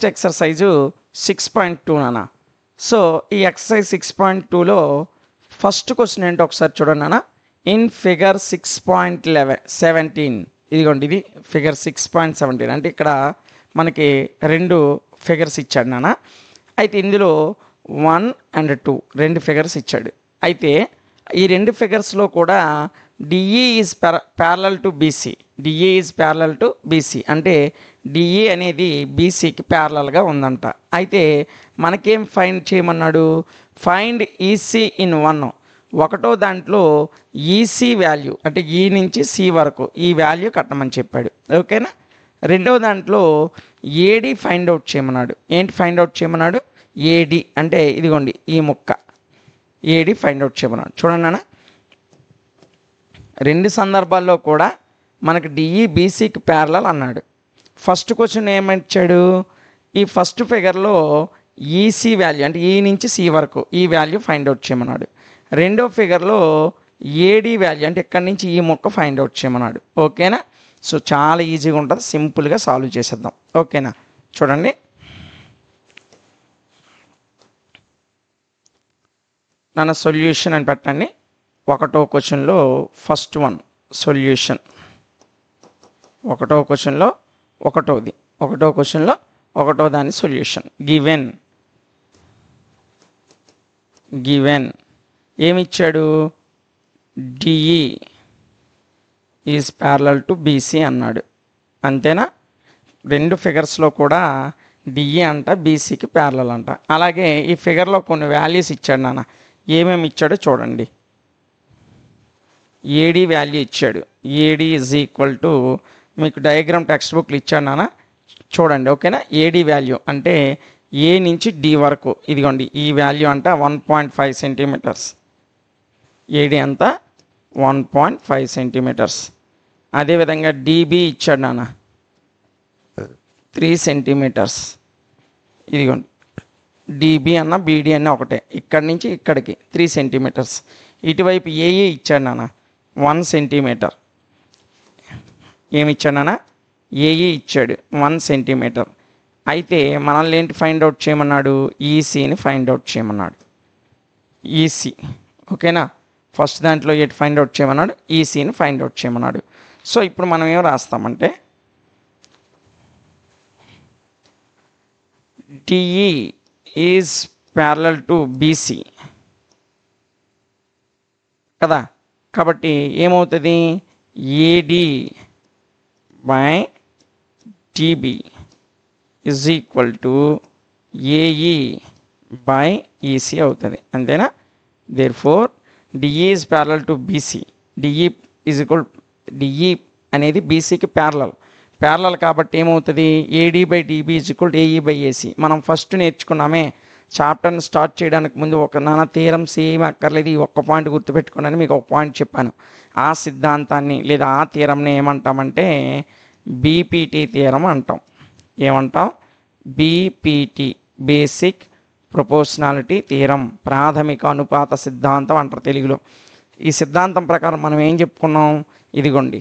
Next exercise 6.2 నాన్న. So ఈ exercise 6.2లో first question ఏంటో ఒకసారి చూడండి నాన్న. ఇన్ ఫిగర్ 6.17 ఇదిగోండి, ఇది ఫిగర్ 6.17 అంటే ఇక్కడ మనకి రెండు ఫిగర్స్ ఇచ్చాడు నాన్న. అయితే ఇందులో 1 and 2 రెండు ఫిగర్స్ ఇచ్చాడు. అయితే ఈ రెండు ఫిగర్స్లో కూడా DE is parallel to BC, DE is parallel to BC అంటే డిఈ అనేది బీసీకి ప్యారలల్గా ఉందంట. అయితే మనకేం ఫైండ్ చేయమన్నాడు? Find EC in 1. ఒకటో దాంట్లో ఈసీ వాల్యూ అంటే ఈ నుంచి సి వరకు ఈ వాల్యూ కట్టమని చెప్పాడు. ఓకేనా. రెండవ దాంట్లో ఏడి ఫైండ్ అవుట్ చేయమన్నాడు. ఏంటి ఫైండ్ అవుట్ చేయమన్నాడు? ఏడి అంటే ఇదిగోండి ఈ ముక్క ఏడి ఫైండ్ అవుట్ చేయమన్నాడు. చూడండి అన్న, రెండు సందర్భాల్లో కూడా మనకి డిఈ బీసీకి ప్యారలల్ అన్నాడు. ఫస్ట్ క్వశ్చన్ ఏమిచ్చాడు? ఈ ఫస్ట్ ఫిగర్లో ఈసీ వాల్యూ అంటే ఈ నుంచి సి వరకు ఈ వాల్యూ ఫైండ్ అవుట్ చేయమన్నాడు. రెండో ఫిగర్లో ఏడి వాల్యూ అంటే ఇక్కడి నుంచి ఈ మొక్క ఫైండ్ అవుట్ చేయమన్నాడు. ఓకేనా. సో చాలా ఈజీగా ఉంటుంది, సింపుల్గా సాల్వ్ చేసేద్దాం. ఓకేనా. చూడండి, నన్ను సొల్యూషన్ అని పెట్టండి. ఒకటో క్వశ్చన్లో ఫస్ట్ వన్ సొల్యూషన్, ఒకటో క్వశ్చన్లో ఒకటో దాని సొల్యూషన్. గివెన్ ఏమిచ్చాడు? DE is parallel to BC అన్నాడు. అంతేనా. రెండు ఫిగర్స్లో కూడా డిఈ అంట బీసీకి ప్యారలల్ అంట. అలాగే ఈ ఫిగర్లో కొన్ని వాల్యూస్ ఇచ్చాడు నాన్న. ఏమేమి ఇచ్చాడో చూడండి. ఏడి వాల్యూ ఇచ్చాడు. ఏడి ఈజ్ ఈక్వల్ టు మీకు డయాగ్రామ్ టెక్స్ట్ బుక్లు ఇచ్చాడు నాన్న, చూడండి. ఓకేనా. ఏడి వాల్యూ అంటే ఏ నుంచి డి వరకు ఇదిగోండి ఈ వాల్యూ అంట 1.5 సెంటీమీటర్స్. ఏడి అంతా 1.5 సెంటీమీటర్స్. అదేవిధంగా డిబి ఇచ్చాడు నాన్న 3 సెంటీమీటర్స్. ఇదిగోండి డిబి అన్న బీడి అన్న ఒకటే, ఇక్కడి నుంచి ఇక్కడికి 3 సెంటీమీటర్స్. ఇటువైపు ఏఈ ఇచ్చాడు నాన్న 1 సెంటీమీటర్. ఏమి ఇచ్చాడు నాన్న? ఏఈ ఇచ్చాడు 1 సెంటీమీటర్. అయితే మనల్ని ఏంటి ఫైండ్ అవుట్ చేయమన్నాడు? ఈసీని ఫైండ్ అవుట్ చేయమన్నాడు. ఈసీ. ఓకేనా. ఫస్ట్ దాంట్లో ఏంటి ఫైండ్ అవుట్ చేయమన్నాడు? ఈసీని ఫైండ్ అవుట్ చేయమన్నాడు. సో ఇప్పుడు మనం ఏం రాస్తామంటే DE is parallel to BC కదా. కాబట్టి ఏమవుతుంది? AD by TB is equal to AE by EC అవుతుంది. అంతేనా. Therefore DE is parallel to BC. DE is equal DE అనేది బీసీకి ప్యారలల్ కాబట్టి ఏమవుతుంది? AD by DB is equal AE by AC. మనం ఫస్ట్ నేర్చుకున్నామే చాప్టర్ని స్టార్ట్ చేయడానికి ముందు ఒక నాన్న థియరమ్స్ ఏమి అక్కర్లేదు, ఈ ఒక్క పాయింట్ గుర్తుపెట్టుకున్నాను మీకు ఒక పాయింట్ చెప్పాను. ఆ సిద్ధాంతాన్ని లేదా ఆ థియరంని ఏమంటామంటే బీపీటీ థియరం అంటాం. ఏమంటాం? బీపీటీ, బేసిక్ ప్రొపోర్షనాలిటీ థియరం, ప్రాథమిక అనుపాత సిద్ధాంతం అంటారు తెలుగులో. ఈ సిద్ధాంతం ప్రకారం మనం ఏం చెప్పుకున్నాం? ఇదిగోండి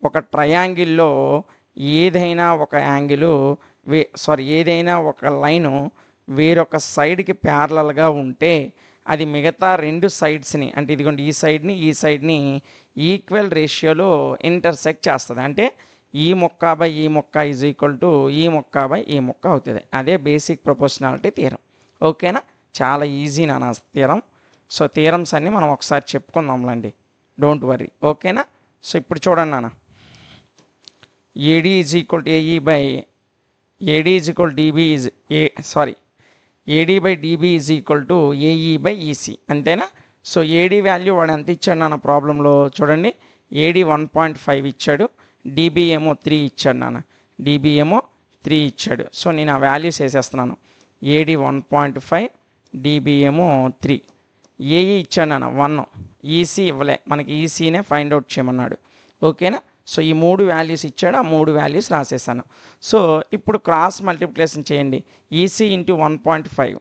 ఒక ట్రయాంగిల్లో ఏదైనా ఒక యాంగిల్ ఏదైనా ఒక లైను వేరొక సైడ్కి ప్యారలల్గా ఉంటే అది మిగతా రెండు సైడ్స్ని అంటే ఇదిగోండి ఈ సైడ్ని ఈక్వల్ రేషియోలో ఇంటర్సెక్ట్ చేస్తుంది. అంటే ఈ మొక్క బై ఈ మొక్క ఈజ్ ఈక్వల్ టు ఈ మొక్క బై ఈ మొక్క అవుతుంది. అదే బేసిక్ ప్రొపోర్షనాలిటీ థియరం. ఓకేనా. చాలా ఈజీ నాన్న థియరం. సో థియరమ్స్ అన్నీ మనం ఒకసారి చెప్పుకుందాంలేండి, డోంట్ వర్రీ. ఓకేనా. సో ఇప్పుడు చూడండి నాన్న, AD is equal to AE by AD is equal dB is AD by DB is equal to AE by EC. అంతేనా. సో ఏడి వాల్యూ వాడు ఎంత ఇచ్చాడు నాన్న ప్రాబ్లంలో? చూడండి, ఏడి 1.5 ఇచ్చాడు, డిబి ఏమో 3 ఇచ్చాడు నాన్న. డిబి ఏమో 3 ఇచ్చాడు. సో నేను ఆ వాల్యూస్ వేసేస్తున్నాను. ఏడి 1.5, డిబి ఏమో 3, ఏఈ ఇచ్చాడు నాన్న 1, ఈసీ ఇవ్వలే, మనకి ఈసీనే ఫైండ్ అవుట్ చేయమన్నాడు. ఓకేనా. సో ఈ 3 వాల్యూస్ ఇచ్చాడు, ఆ 3 వాల్యూస్ రాసేసాను. సో ఇప్పుడు క్రాస్ మల్టిప్లికేషన్ చేయండి. EC into 1.5,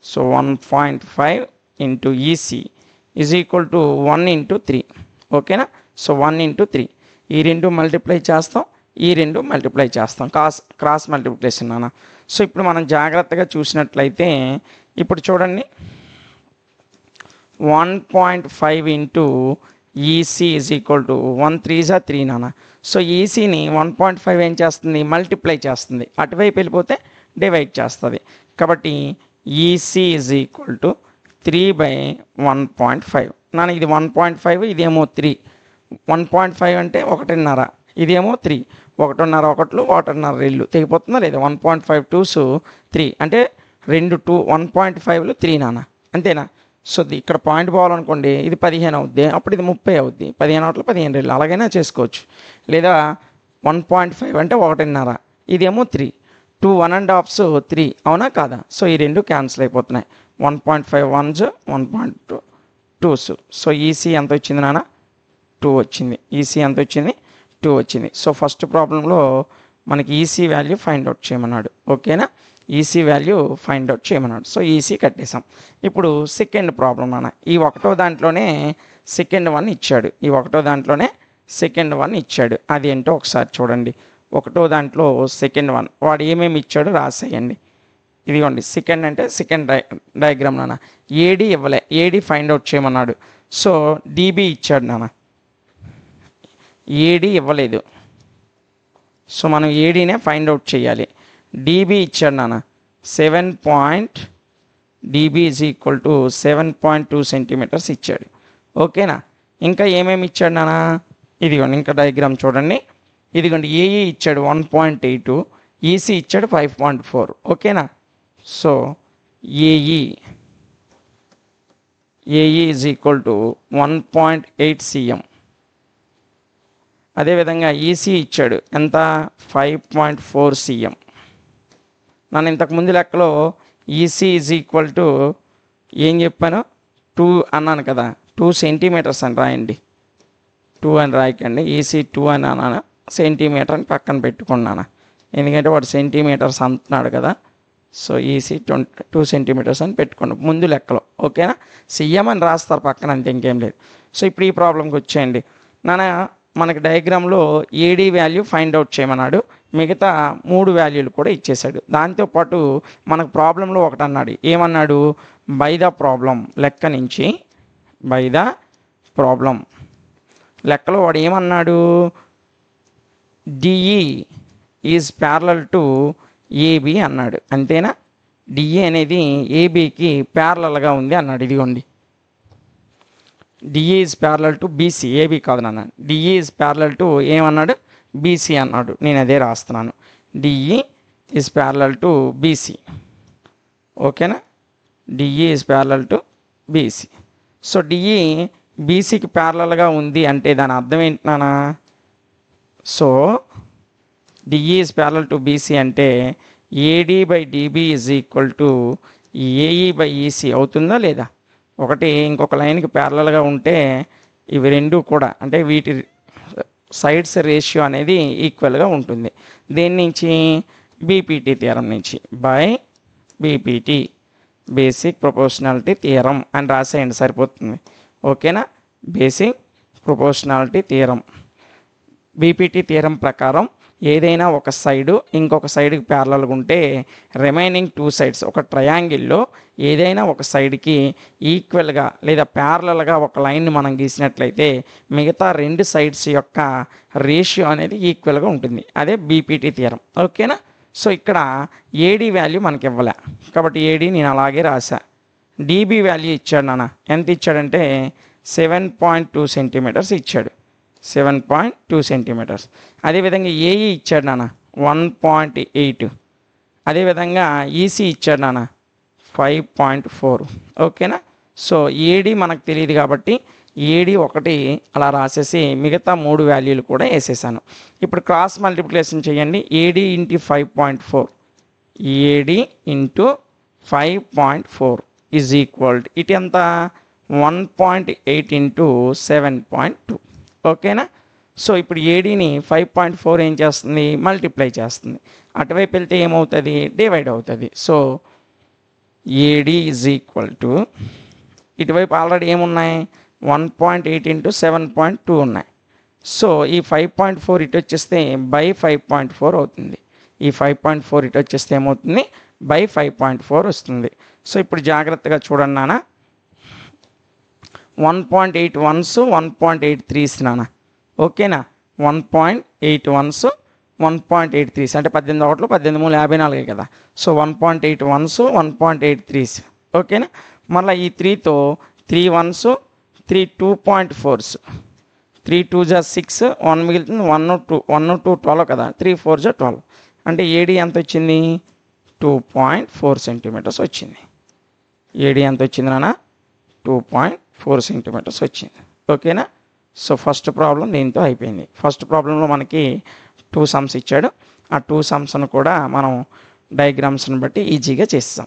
so 1.5 into EC is equal to 1 into 3. ఓకేనా. సో 1 into 3 ఈ రెండు మల్టిప్లై చేస్తాం, ఈ రెండు మల్టిప్లై చేస్తాం, క్రాస్ మల్టిప్లికేషన్ నాన్న. సో ఇప్పుడు మనం జాగ్రత్తగా చూసినట్లయితే ఇప్పుడు చూడండి 1.5 into EC is equal to 1 3 జా 3 నాన్న. సో ఈసీని 1.5 ఏం చేస్తుంది, మల్టిప్లై చేస్తుంది, అటువైపు వెళ్ళిపోతే డివైడ్ చేస్తుంది. కాబట్టి ఈసీ ఈజ్ ఈక్వల్ టు 3/1.5 నాన్న. ఇది 1.5, ఇదేమో 3. 1.5 అంటే 1.5, ఇదేమో 3. 1.5 1 1.5 2 తెగిపోతుందా లేదా? 1.5 2s 3 అంటే 2 1.5లు 3 నాన్న, అంతేనా? సో ఇక్కడ పాయింట్ పోవాలనుకోండి, ఇది 15 అవుద్ది, అప్పుడు ఇది 30 అవుద్ది. 15 1 15 2 అలాగైనా చేసుకోవచ్చు. లేదా 1.5 అంటే 1.5, ఇదేమో 3. 2 1.5s 3 అవునా కాదా? సో ఈ రెండు క్యాన్సిల్ అయిపోతున్నాయి. 1.5 1s 1.2 2s. సో ఈసీ ఎంత వచ్చింది నాన్న? 2 వచ్చింది. ఈసీ ఎంత వచ్చింది? 2 వచ్చింది. సో ఫస్ట్ ప్రాబ్లంలో మనకి ఈసీ వాల్యూ ఫైండ్ అవుట్ చేయమన్నాడు, ఓకేనా? ఈసీ వాల్యూ ఫైండ్ అవుట్ చేయమన్నాడు. సో ఈసీ కట్టేసాం. ఇప్పుడు సెకండ్ ప్రాబ్లం నాన్న. ఈ ఒకటో దాంట్లోనే సెకండ్ వన్ ఇచ్చాడు, ఈ ఒకటో దాంట్లోనే సెకండ్ వన్ ఇచ్చాడు. అది ఏంటో ఒకసారి చూడండి. ఒకటో దాంట్లో సెకండ్ వన్ వాడు ఏమేమి ఇచ్చాడో రాసేయండి. ఇదిగోండి సెకండ్ అంటే సెకండ్ డయాగ్రామ్ నాన్న. ఏడీ ఇవ్వలే, ఏడీ ఫైండ్ అవుట్ చేయమన్నాడు. సో డీబీ ఇచ్చాడు నాన్న, ఏడీ ఇవ్వలేదు. సో మనం ఏడీనే ఫైండ్ అవుట్ చేయాలి. డీబీ ఇచ్చాడు నాన్న 7. DB is equal to 7.2 centimetres ఇచ్చాడు, ఓకేనా? ఇంకా ఏమేమి ఇచ్చాడు నాన్న? ఇదిగోండి ఇంకా డయాగ్రామ్ చూడండి. ఇదిగోండి ఏఈ ఇచ్చాడు 1.8, ఈసీ ఇచ్చాడు 5.4, ఓకేనా? So AE is equal to 1.8 cm. అదేవిధంగా ఈసీ ఇచ్చాడు ఎంత? 5.4 cm. నన్ను ఇంతకుముందు లెక్కలో ఈసీ ఈజ్ ఈక్వల్ టు ఏం చెప్పాను? 2 అన్నాను కదా, 2 సెంటీమీటర్స్ అని రాయండి. 2 అని రాయకండి, ఈసీ 2 అని అన్నాను, సెంటీమీటర్ అని పక్కన పెట్టుకున్నాను, ఎందుకంటే వాడు సెంటీమీటర్స్ అంటున్నాడు కదా. సో ఈసీ 2 సెంటీమీటర్స్ అని పెట్టుకోండి ముందు లెక్కలో, ఓకేనా? సిఎం అని రాస్తారు పక్కన, అంతే, ఇంకేం లేదు. సో ఇప్పుడు ఈ ప్రాబ్లంకి వచ్చేయండి నాన్న. మనకి డయాగ్రామ్లో ఏడీ వాల్యూ ఫైండ్ అవుట్ చేయమన్నాడు, మిగతా 3 వాల్యూలు కూడా ఇచ్చేశాడు. దాంతోపాటు మనకు ప్రాబ్లంలో ఒకటి అన్నాడు, ఏమన్నాడు? బై ద ప్రాబ్లం లెక్క నుంచి, బై ద ప్రాబ్లం లెక్కలో వాడు ఏమన్నాడు? DE is parallel to AB అన్నాడు, అంతేనా? డిఈ అనేది ఏబికి ప్యారలల్గా ఉంది అన్నాడు. ఇదిగోండి DE is parallel to BC, AB కాదు నాన్న. డిఈ ఈజ్ ప్యారలల్ టు ఏమన్నాడు? బీసీ అన్నాడు. నేను అదే రాస్తున్నాను, DE is parallel to BC, ఓకేనా? DE is parallel to BC. So DE బీసీకి ప్యారలల్గా ఉంది అంటే దాని అర్థం ఏంటి నాన్న? So DE is parallel to BC అంటే AD by DB is equal to AE by EC అవుతుందా లేదా? ఒకటి ఇంకొక లైన్కి ప్యారలల్గా ఉంటే ఇవి రెండు కూడా, అంటే వీటి సైడ్స్ రేషియో అనేది ఈక్వల్గా ఉంటుంది. దేని నుంచి? బీపీటీ థియరం నుంచి, by BPT basic proportionality theorem అని రాసేయండి సరిపోతుంది, ఓకేనా? Basic proportionality theorem. BPT theorem ప్రకారం ఏదైనా ఒక సైడు ఇంకొక సైడ్కి ప్యారలల్గా ఉంటే రిమైనింగ్ 2 సైడ్స్ ఒక ట్రయాంగిల్లో ఏదైనా ఒక సైడ్కి ఈక్వల్గా లేదా ప్యారలల్గా ఒక లైన్ని మనం గీసినట్లయితే మిగతా 2 సైడ్స్ యొక్క రేషియో అనేది ఈక్వల్గా ఉంటుంది. అదే బీపీటీ థియరం, ఓకేనా? సో ఇక్కడ ఏడీ వాల్యూ మనకి ఇవ్వలే కాబట్టి ఏడీ నేను అలాగే రాసా. డీబీ వాల్యూ ఇచ్చాడు నాన్న, ఎంత ఇచ్చాడంటే 7.2 సెంటీమీటర్స్ ఇచ్చాడు, 7.2 సెంటీమీటర్స్. అదేవిధంగా ఏఈ ఇచ్చాడు నాన్న 1.8, అదేవిధంగా ఈసీ ఇచ్చాడు నాన్న 5.4, ఓకేనా? సో ఏడీ మనకు తెలియదు కాబట్టి ఏడీ ఒకటి అలా రాసేసి మిగతా 3 వాల్యూలు కూడా వేసేసాను. ఇప్పుడు క్రాస్ మల్టిప్లికేషన్ చేయండి. AD into 5.4, AD into 5.4 is equal ఇటు ఎంత? 1.8 ఇంటూ 7.2, ఓకేనా? సో ఇప్పుడు ఏడీని 5.4 ఏం చేస్తుంది? మల్టిప్లై చేస్తుంది. అటువైపు వెళ్తే ఏమవుతుంది? డివైడ్ అవుతుంది. So AD is equal to, ఇటువైపు ఆల్రెడీ ఏమున్నాయి? 1.8 ఇంటూ 7.2 ఉన్నాయి, సో ఈ 5.4 ఇటు వచ్చేస్తే బై 5.4 అవుతుంది. ఈ 5.4 ఇటు వచ్చేస్తే ఏమవుతుంది, బై 5.4 వస్తుంది. సో ఇప్పుడు జాగ్రత్తగా చూడండి నాన్న, 1.81s 1.83s నాన్న, ఓకేనా. 1.81s 1.83s అంటే 18 ఒకట్లు 18 మూడు 54 కదా. సో 1.81s 1.83s, ఓకేనా. మళ్ళీ ఈ 3తో 3 1s 3 2.4s, 3 2s 6, 1 మిగులుతుంది, 1 2 12 కదా, 3 4s 12 అంటే ఏడి ఎంత వచ్చింది, 2.4 సెంటీమీటర్స్ వచ్చింది. ఏడి ఎంత వచ్చింది నాన్న, 2.4 సెంటీమీటర్స్ వచ్చింది, ఓకేనా. సో ఫస్ట్ ప్రాబ్లం దీంతో అయిపోయింది. ఫస్ట్ ప్రాబ్లంలో మనకి 2 సమ్స్ ఇచ్చాడు. ఆ 2 సమ్స్ను కూడా మనం డయాగ్రామ్స్ని బట్టి ఈజీగా చేస్తాం.